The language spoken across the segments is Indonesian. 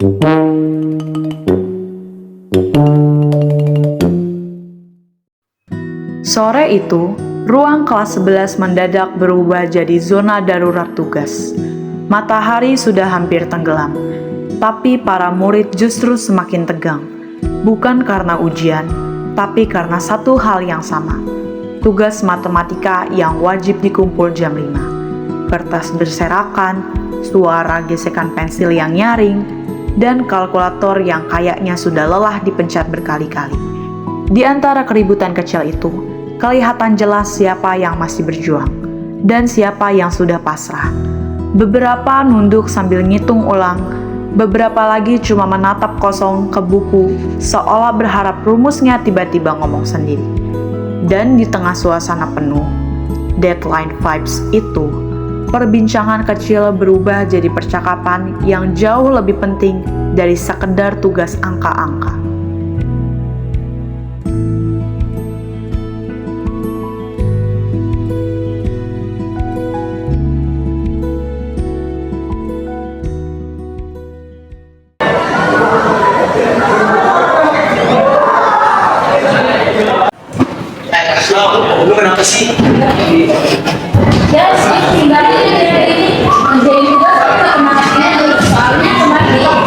Sore itu, ruang kelas 11 mendadak berubah jadi zona darurat tugas. Matahari sudah hampir tenggelam, tapi para murid justru semakin tegang. Bukan karena ujian, tapi karena satu hal yang sama. Tugas matematika yang wajib dikumpul jam 5. Kertas berserakan, suara gesekan pensil yang nyaring, dan kalkulator yang kayaknya sudah lelah dipencet berkali-kali. Di antara keributan kecil itu, kelihatan jelas siapa yang masih berjuang dan siapa yang sudah pasrah. Beberapa nunduk sambil ngitung ulang, beberapa lagi cuma menatap kosong ke buku seolah berharap rumusnya tiba-tiba ngomong sendiri. Dan di tengah suasana penuh deadline vibes itu, perbincangan kecil berubah jadi percakapan yang jauh lebih penting dari sekedar tugas angka-angka. Lu kenapa sih? Ya sih, tinggalnya dari ini menjadi juga kemarinnya soalnya kemarin ada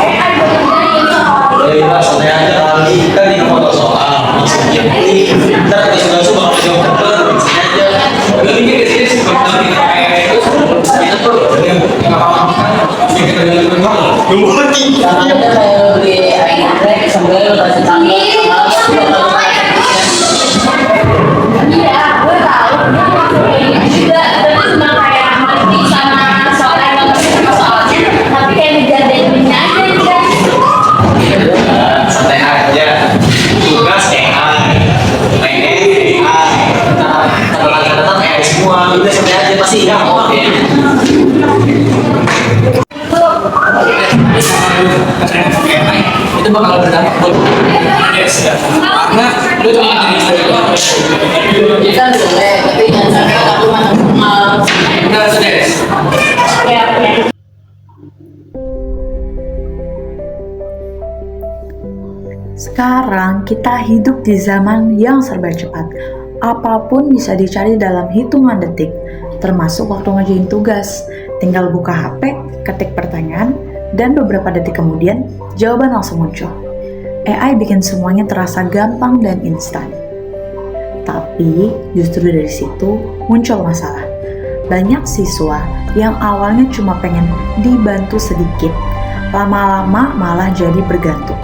yang soal. Ya santai aja kali, kan ini foto soal maksudnya ini ntar kita sudah bakal jawab tebel sini aja. Udah mikir ke sini sih kalau kita kayak itu kita tuh yang apa-apa kan kita jalan banget. Nunggu Jangan ada kayak beli ayam geprek sambil kasih tangga. Iya, gue tahu. Juga terus cuma kayak ngerti sama soal yang ngerti sama soalnya, tapi kayak ngejadeninnya aja dia. santai aja. Tugas AI, PN AI, kata-kata AI semua. Udah santai aja pasti gampang ya. Itu bakal berdampak buat karena lu cuma Kita boleh, tapi jangan sampai aku mahal. kita sudah Sekarang kita hidup di zaman yang serba cepat. Apapun bisa dicari dalam hitungan detik, termasuk waktu ngerjain tugas. Tinggal buka HP, ketik pertanyaan, dan beberapa detik kemudian jawaban langsung muncul. AI bikin semuanya terasa gampang dan instan. Tapi justru dari situ muncul masalah. Banyak siswa yang awalnya cuma pengen dibantu sedikit, lama-lama malah jadi bergantung.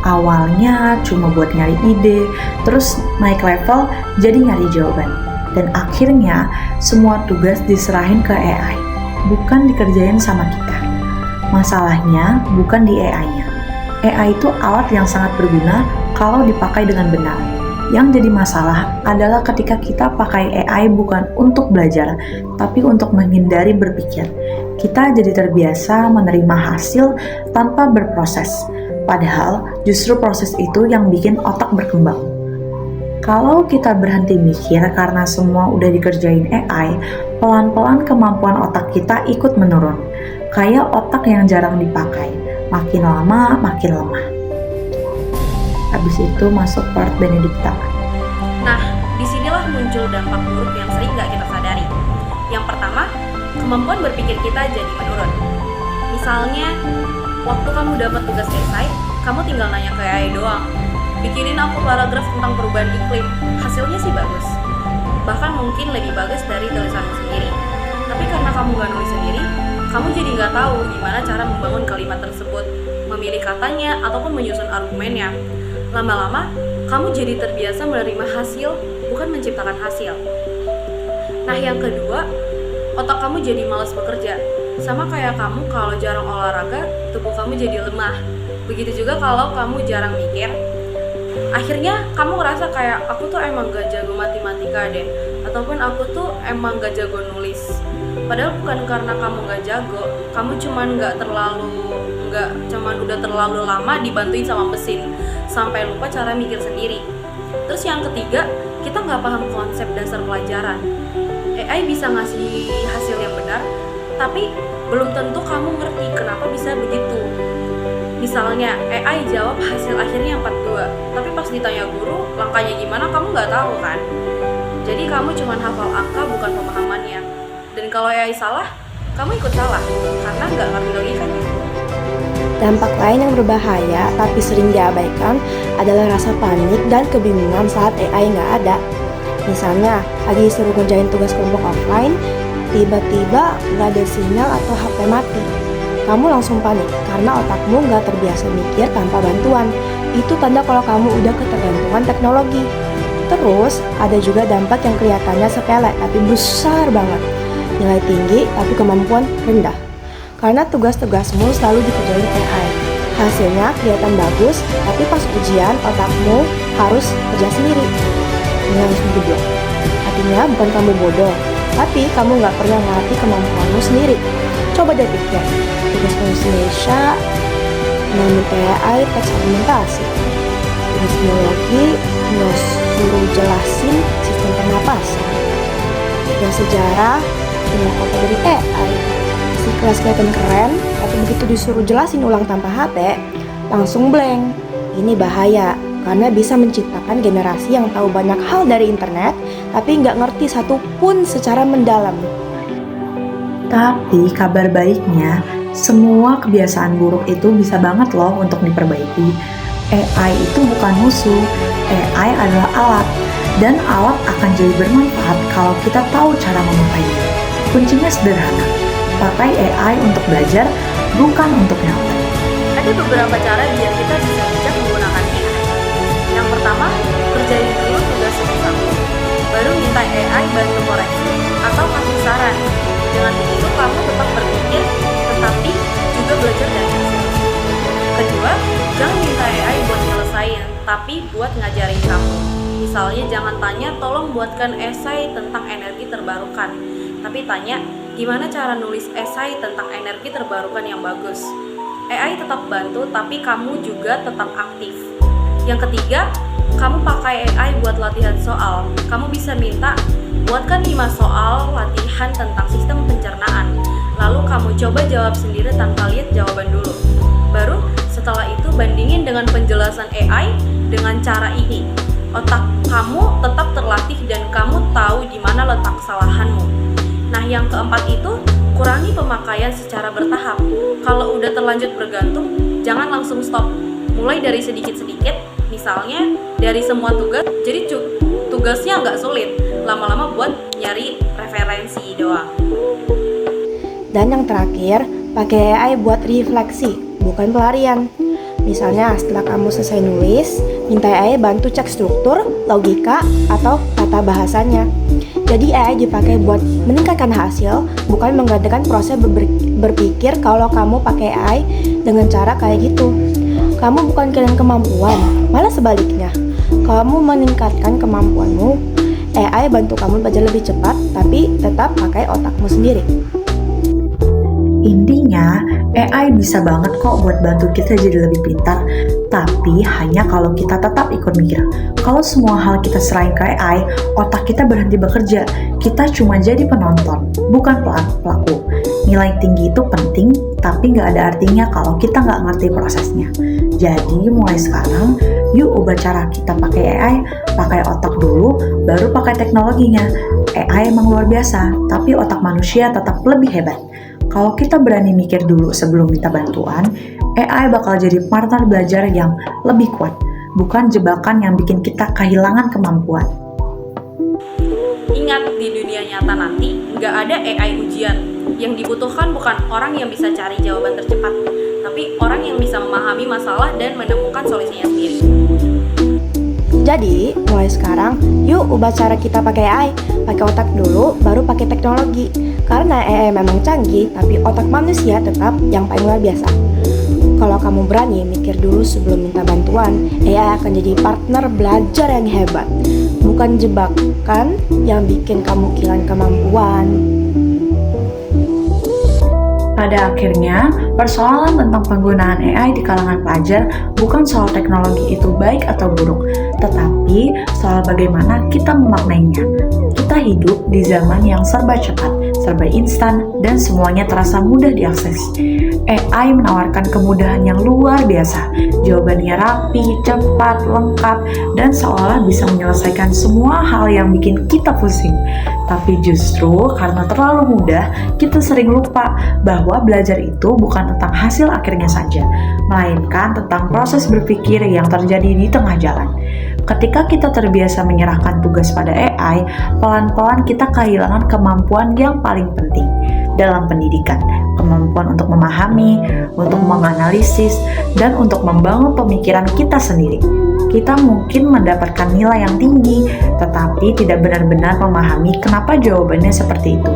Awalnya cuma buat nyari ide, terus naik level jadi nyari jawaban. Dan akhirnya semua tugas diserahin ke AI, bukan dikerjain sama kita. Masalahnya bukan di AI-nya. AI itu alat yang sangat berguna kalau dipakai dengan benar. Yang jadi masalah adalah ketika kita pakai AI bukan untuk belajar, tapi untuk menghindari berpikir. Kita jadi terbiasa menerima hasil tanpa berproses. Padahal justru proses itu yang bikin otak berkembang. Kalau kita berhenti mikir karena semua udah dikerjain AI, pelan-pelan kemampuan otak kita ikut menurun. Kayak otak yang jarang dipakai, makin lama makin lemah. Habis itu masuk part Benedikta. Nah, disinilah muncul dampak buruk yang sering nggak kita sadari. Yang pertama, kemampuan berpikir kita jadi menurun. Misalnya, waktu kamu dapat tugas esai, kamu tinggal nanya ke AI doang. Bikinin aku paragraf tentang perubahan iklim, hasilnya sih bagus. Bahkan mungkin lebih bagus dari tulisanmu sendiri. Tapi karena kamu nggak nulis sendiri, kamu jadi nggak tahu gimana cara membangun kalimat tersebut, memilih katanya, ataupun menyusun argumennya. Lama-lama, kamu jadi terbiasa menerima hasil, bukan menciptakan hasil. Nah, yang kedua, otak kamu jadi malas bekerja. Sama kayak kamu kalau jarang olahraga, tubuh kamu jadi lemah. Begitu juga kalau kamu jarang mikir. Akhirnya kamu ngerasa kayak aku tuh emang gak jago matematika deh, ataupun aku tuh emang gak jago nulis. Padahal bukan karena kamu gak jago, kamu cuman udah terlalu lama dibantuin sama mesin sampai lupa cara mikir sendiri. Terus yang ketiga, kita nggak paham konsep dasar pelajaran. AI bisa ngasih hasil yang benar, tapi belum tentu kamu ngerti kenapa bisa begitu. Misalnya, AI jawab hasil akhirnya 42, tapi pas ditanya guru, langkahnya gimana kamu nggak tahu kan? Jadi kamu cuma hafal angka bukan pemahamannya. Dan kalau AI salah, kamu ikut salah, karena nggak ngerti logikanya. Dampak lain yang berbahaya tapi sering diabaikan adalah rasa panik dan kebingungan saat AI nggak ada. Misalnya, lagi suruh ngerjain tugas kelompok offline, tiba-tiba nggak ada sinyal atau HP mati. Kamu langsung panik karena otakmu nggak terbiasa mikir tanpa bantuan. Itu tanda kalau kamu udah ketergantungan teknologi. Terus, ada juga dampak yang kelihatannya sepele tapi besar banget. Nilai tinggi tapi kemampuan rendah. Karena tugas-tugasmu selalu dikerjain AI. Hasilnya kelihatan bagus, tapi pas ujian otakmu harus kerja sendiri. Ini harus digeblok. Artinya bukan kamu bodoh, tapi kamu nggak pernah melatih kemampuanmu sendiri. Coba deh pikir, tugas bahasa Indonesia, mengenai AI teks argumentasi. Tugas biologi, nggak suruh jelasin sistem pernapasan. Tugas sejarah, cuma kata dari AI. Si kelas kelihatan keren, tapi begitu disuruh jelasin ulang tanpa HP, langsung blank. Ini bahaya, karena bisa menciptakan generasi yang tahu banyak hal dari internet, tapi nggak ngerti satu pun secara mendalam. Tapi kabar baiknya, semua kebiasaan buruk itu bisa banget loh untuk diperbaiki. AI itu bukan musuh, AI adalah alat, dan alat akan jadi bermanfaat kalau kita tahu cara memakainya. Kuncinya sederhana, pakai AI untuk belajar, bukan untuk nyontek. Ada beberapa cara biar kita bisa bijak menggunakan AI. Yang pertama, kerjain dulu tugas satu-satu, baru minta AI bantu koreksi atau kasih saran. Dengan begitu kamu tetap berpikir, tetapi juga belajar dari hasil. Kedua, jangan minta AI buat nyelesain, tapi buat ngajarin kamu. Misalnya jangan tanya, tolong buatkan esai tentang energi terbarukan, tapi tanya, gimana cara nulis esai tentang energi terbarukan yang bagus. AI tetap bantu, tapi kamu juga tetap aktif. Yang ketiga, kamu pakai AI buat latihan soal. Kamu bisa minta, buatkan 5 soal latihan tentang sistem pencernaan. Lalu kamu coba jawab sendiri tanpa lihat jawaban dulu. Baru setelah itu bandingin dengan penjelasan AI dengan cara ini. Otak kamu tetap terlatih dan kamu tahu di mana letak kesalahanmu. Nah, yang keempat itu, kurangi pemakaian secara bertahap. Kalau udah terlanjur bergantung, jangan langsung stop. Mulai dari sedikit-sedikit, misalnya dari semua tugas, jadi tugasnya nggak sulit. Lama-lama buat nyari referensi doang. Dan yang terakhir, pakai AI buat refleksi, bukan pelarian. Misalnya setelah kamu selesai nulis, minta AI bantu cek struktur, logika, atau tata bahasanya. Jadi AI dipakai buat meningkatkan hasil, bukan menggantikan proses berpikir. Kalau kamu pakai AI dengan cara kayak gitu, kamu bukan kehilangan kemampuan, malah sebaliknya. Kamu meningkatkan kemampuanmu. AI bantu kamu belajar lebih cepat, tapi tetap pakai otakmu sendiri. Intinya, AI bisa banget kok buat bantu kita jadi lebih pintar, tapi hanya kalau kita tetap ikut mikir. Kalau semua hal kita serahin ke AI, otak kita berhenti bekerja. Kita cuma jadi penonton, bukan pelaku. Nilai tinggi itu penting, tapi nggak ada artinya kalau kita nggak ngerti prosesnya. Jadi mulai sekarang, yuk ubah cara kita pakai AI, pakai otak dulu, baru pakai teknologinya. AI emang luar biasa, tapi otak manusia tetap lebih hebat. Kalau kita berani mikir dulu sebelum minta bantuan, AI bakal jadi partner belajar yang lebih kuat, bukan jebakan yang bikin kita kehilangan kemampuan. Ingat, di dunia nyata nanti nggak ada AI ujian. Yang dibutuhkan bukan orang yang bisa cari jawaban tercepat, tapi orang yang bisa memahami masalah dan menemukan solusinya sendiri. Jadi, mulai sekarang, yuk ubah cara kita pakai AI. Pakai otak dulu, baru pakai teknologi. Karena AI memang canggih, tapi otak manusia tetap yang paling luar biasa. Kalau kamu berani mikir dulu sebelum minta bantuan, AI akan jadi partner belajar yang hebat. Bukan jebakan yang bikin kamu kehilangan kemampuan. Pada akhirnya, persoalan tentang penggunaan AI di kalangan pelajar bukan soal teknologi itu baik atau buruk, tetapi soal bagaimana kita memaknainya. Kita hidup di zaman yang serba cepat, serba instan, dan semuanya terasa mudah diakses. AI menawarkan kemudahan yang luar biasa. Jawabannya rapi, cepat, lengkap, dan seolah bisa menyelesaikan semua hal yang bikin kita pusing. Tapi justru karena terlalu mudah, kita sering lupa bahwa belajar itu bukan tentang hasil akhirnya saja, melainkan tentang proses berpikir yang terjadi di tengah jalan. Ketika kita terbiasa menyerahkan tugas pada AI, pelan-pelan kita kehilangan kemampuan yang paling penting dalam pendidikan. Kemampuan untuk memahami, untuk menganalisis, dan untuk membangun pemikiran kita sendiri. Kita mungkin mendapatkan nilai yang tinggi, tetapi tidak benar-benar memahami kenapa jawabannya seperti itu.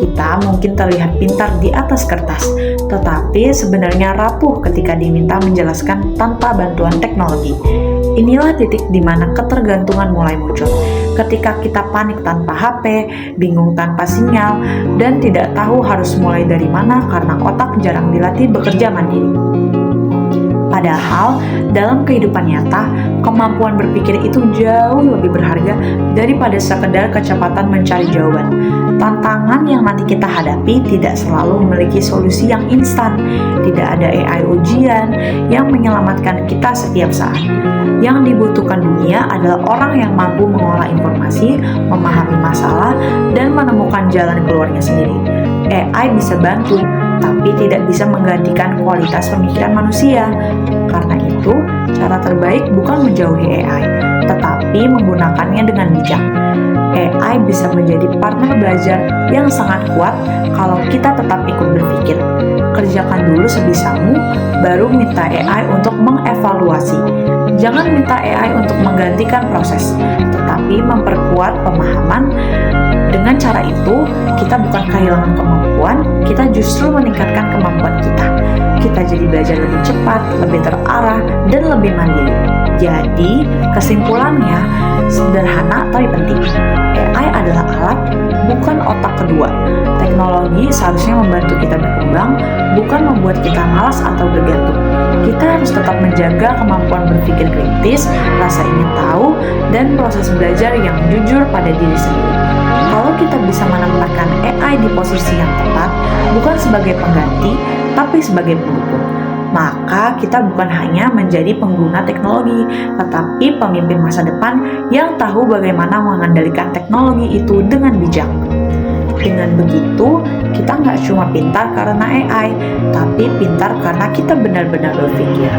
Kita mungkin terlihat pintar di atas kertas, tetapi sebenarnya rapuh ketika diminta menjelaskan tanpa bantuan teknologi. Inilah titik di mana ketergantungan mulai muncul. Ketika kita panik tanpa HP, bingung tanpa sinyal, dan tidak tahu harus mulai dari mana karena otak jarang dilatih bekerja mandiri. Padahal, dalam kehidupan nyata, kemampuan berpikir itu jauh lebih berharga daripada sekedar kecepatan mencari jawaban. Tantangan yang nanti kita hadapi tidak selalu memiliki solusi yang instan. Tidak ada AI ujian yang menyelamatkan kita setiap saat. Yang dibutuhkan dunia adalah orang yang mampu mengolah informasi, memahami masalah, dan menemukan jalan keluarnya sendiri. AI bisa bantu, tapi tidak bisa menggantikan kualitas pemikiran manusia. Karena itu, cara terbaik bukan menjauhi AI, tetapi menggunakannya dengan bijak. AI bisa menjadi partner belajar yang sangat kuat kalau kita tetap ikut berpikir. Kerjakan dulu sebisamu, baru minta AI untuk mengevaluasi. Jangan minta AI untuk menggantikan proses, tetapi memperkuat pemahaman. Dengan cara itu, kita bukan kehilangan kemampuan, kita justru meningkatkan kemampuan kita. Kita jadi belajar lebih cepat, lebih terarah, dan lebih mandiri. Jadi, kesimpulannya sederhana tapi penting. AI adalah alat, bukan otak kedua. Teknologi seharusnya membantu kita berkembang, bukan membuat kita malas atau bergantung. Kita harus tetap menjaga kemampuan berpikir kritis, rasa ingin tahu, dan proses belajar yang jujur pada diri sendiri. Kalau kita bisa menempatkan AI di posisi yang tepat, bukan sebagai pengganti, tapi sebagai pendukung, maka kita bukan hanya menjadi pengguna teknologi, tetapi pemimpin masa depan yang tahu bagaimana mengendalikan teknologi itu dengan bijak. Dengan begitu, kita nggak cuma pintar karena AI, tapi pintar karena kita benar-benar berpikir.